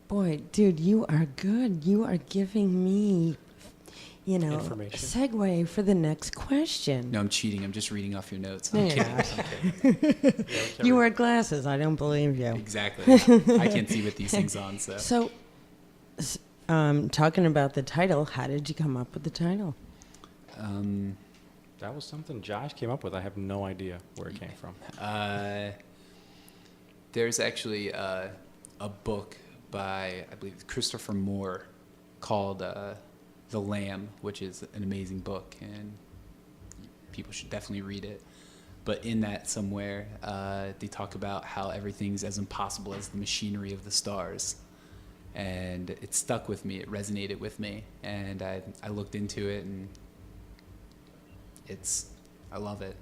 Boy, dude, you are good. You are giving me, Information. segue for the next question. No, I'm cheating. I'm just reading off your notes. No, I'm you're kidding. not. You wear glasses. I don't believe you. Exactly. I can't see with these things on, so. So, talking about the title, how did you come up with the title? That was something Josh came up with. I have no idea where it came from. There's actually a book by, I believe, Christopher Moore called The Lamb, which is an amazing book, and people should definitely read it. But in that somewhere, they talk about how everything's as impossible as the machinery of the stars. And it stuck with me. It resonated with me. And I looked into it, and I love it.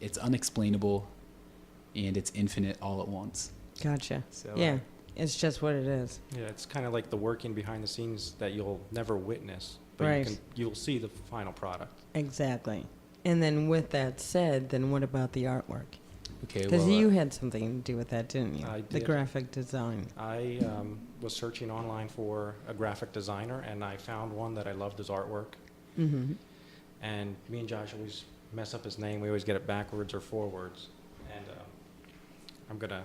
It's unexplainable, and it's infinite all at once. Gotcha. So, yeah, it's just what it is. Yeah, it's kind of like the working behind the scenes that you'll never witness, but Right. you'll see the final product. Exactly. And then with that said, then what about the artwork? Okay, Because well, you had something to do with that, didn't you? I The did. graphic design. I was searching online for a graphic designer, and I found one that I loved his artwork. Mm-hmm. And me and Josh always mess up his name. We always get it backwards or forwards. And I'm going to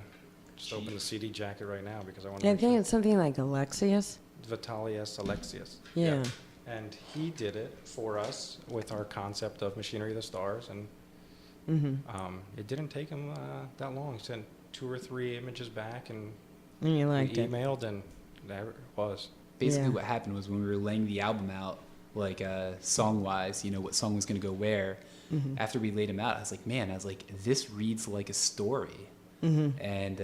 just open the CD jacket right now because I want to I make think sure. it's something like Alexius. Vitalius Alexius. Yeah. And he did it for us with our concept of Machinery of the Stars. And Mm-hmm. it didn't take him that long. He sent 2 or 3 images back, and And you we liked it. emailed, and there it was. basically Yeah. what happened was when we were laying the album out, like song-wise, what song was going to go where, Mm-hmm. after we laid them out, I was like, this reads like a story. Mm-hmm. And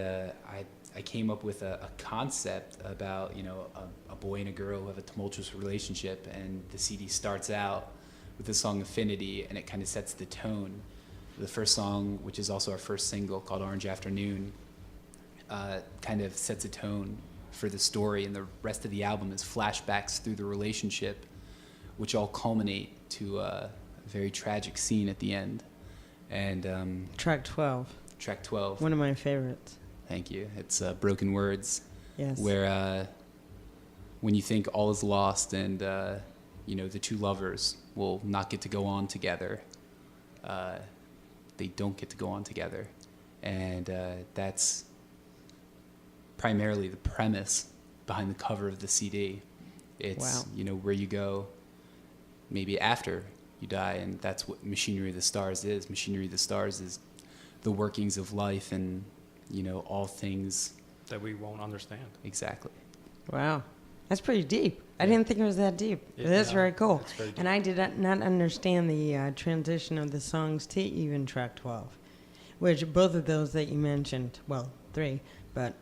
I came up with a concept about, a boy and a girl who have a tumultuous relationship, and the CD starts out with the song Affinity, and it kind of sets the tone. The first song, which is also our first single, called Orange Afternoon, kind of sets a tone for the story, and the rest of the album is flashbacks through the relationship, which all culminate to a very tragic scene at the end. And Track 12. track 12, One of my favorites. thank you, it's Broken Words, Yes. where when you think all is lost and the two lovers will not get to go on together, they don't get to go on together. And that's primarily the premise behind the cover of the CD. It's, Wow. Where you go maybe after you die, and that's what Machinery of the Stars is. Machinery of the Stars is the workings of life and, all things. That we won't understand. Exactly. Wow. That's pretty deep. I didn't think it was that deep. But that's very cool. It's very deep. And I did not understand the transition of the songs to even track 12, which both of those that you mentioned, well, 3, but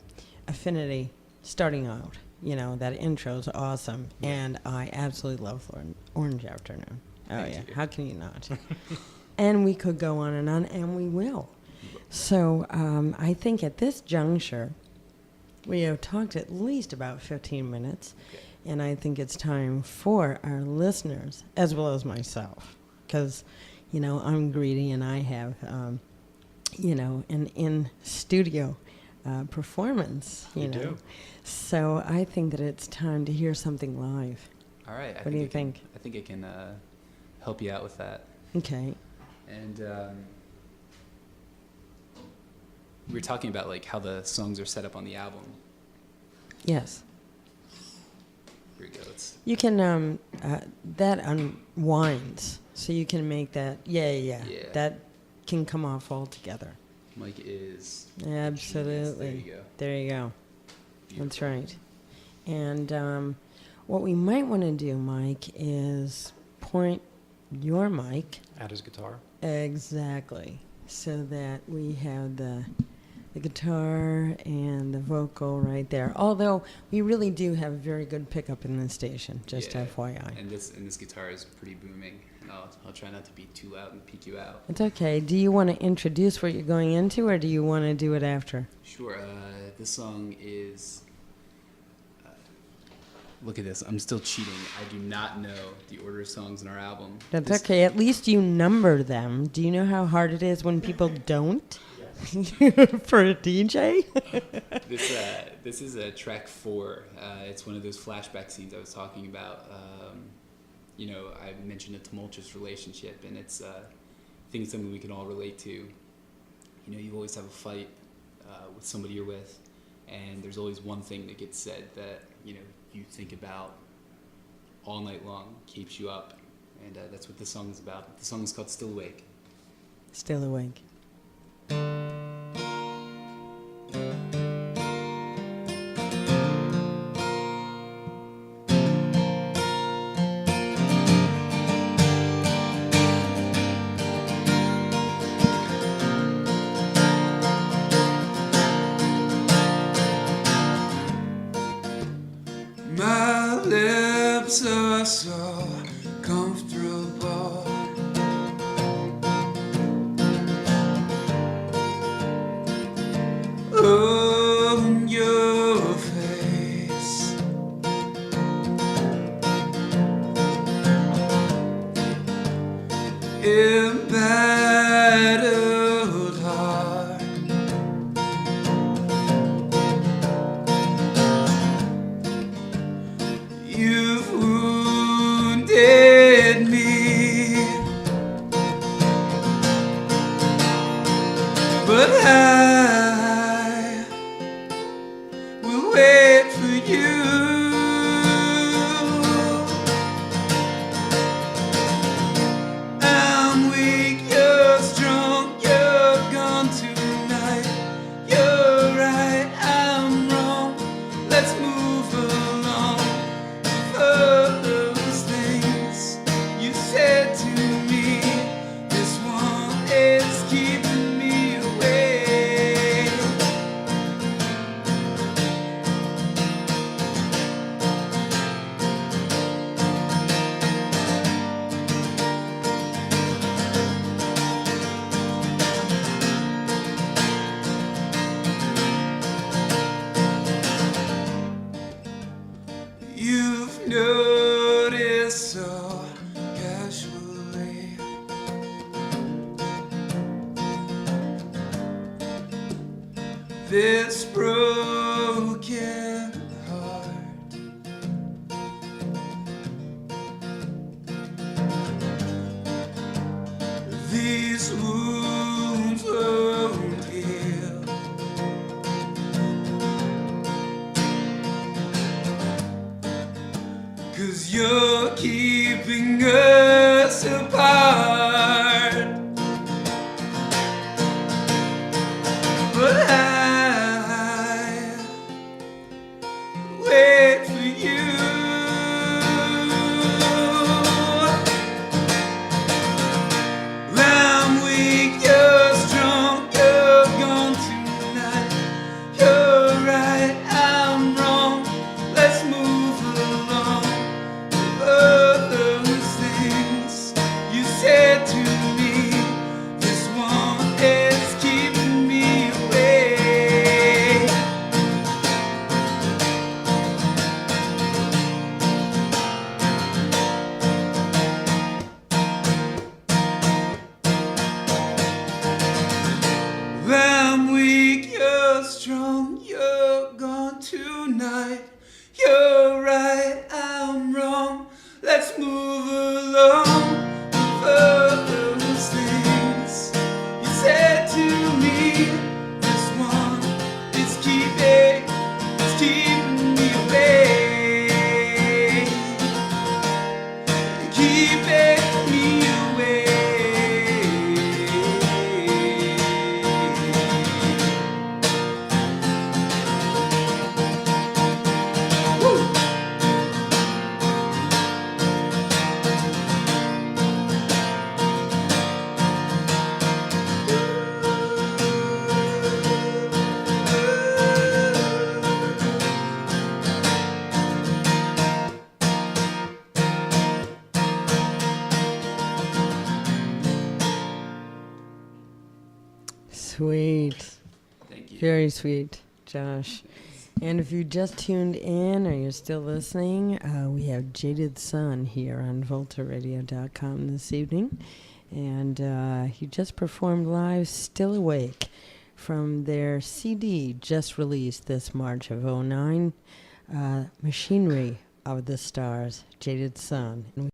Affinity, starting out, that intro is awesome. Yeah. And I absolutely love Orange Afternoon. Oh, Thank yeah. you. How can you not? And we could go on, and we will. So I think at this juncture, we have talked at least about 15 minutes. Okay. And I think it's time for our listeners, as well as myself, because, I'm greedy and I have, an in-studio performance, You do. So I think that it's time to hear something live. All right. What do you think? I think I can help you out with that. Okay. And we were talking about how the songs are set up on the album. Yes. Here we go. You can, that unwinds, so you can make that, yeah. Yeah. That can come off altogether. Mike is. Absolutely. There you go. There you go. Beautiful. That's right. And what we might want to do, Mike, is point your mic At his guitar. exactly so that we have the guitar and the vocal right there. Although we really do have very good pickup in this station, just Yeah. FYI. And this guitar is pretty booming. And I'll try not to be too loud and peek you out. It's okay. Do you want to introduce what you're going into, or do you want to do it after? Sure. This song is. Look at this. I'm still cheating. I do not know the order of songs in our album. That's This- okay. At least you number them. Do you know how hard it is when people don't? For a DJ? This is track 4. It's one of those flashback scenes I was talking about. I mentioned a tumultuous relationship, and it's I think it's something we can all relate to. You always have a fight with somebody you're with, and there's always one thing that gets said that you think about all night long, keeps you up, and that's what this song is about. The song is called Still Awake. Still awake. My lips are so comfortable. On your face, embattled heart. You've wounded me, but I will wait for you. I'm weak, you're strong, you're gone tonight. You're right, I'm wrong. Let's move along. Those things you said to me, this one is keeping me away. You've noticed so casually this broken heart. These wounds won't heal. Cause you're keeping us apart. But I wait for you. I'm weak, you're strong, you're gone tonight. You're right, I'm wrong. Let's move along. Those things you said to me, this one is keeping me away. I'm weak, you're strong, you're gone tonight. You're right, I'm wrong. Let's move along. Those things you said to me, this one is keeping me away. Keeping me away. Woo! Sweet. Thank you. Very sweet, Josh. And if you just tuned in or you're still listening, we have Jaded Sun here on VoltaRadio.com this evening. And he just performed live Still Awake from their CD just released this March of '09, Machinery of the Stars, Jaded Sun. And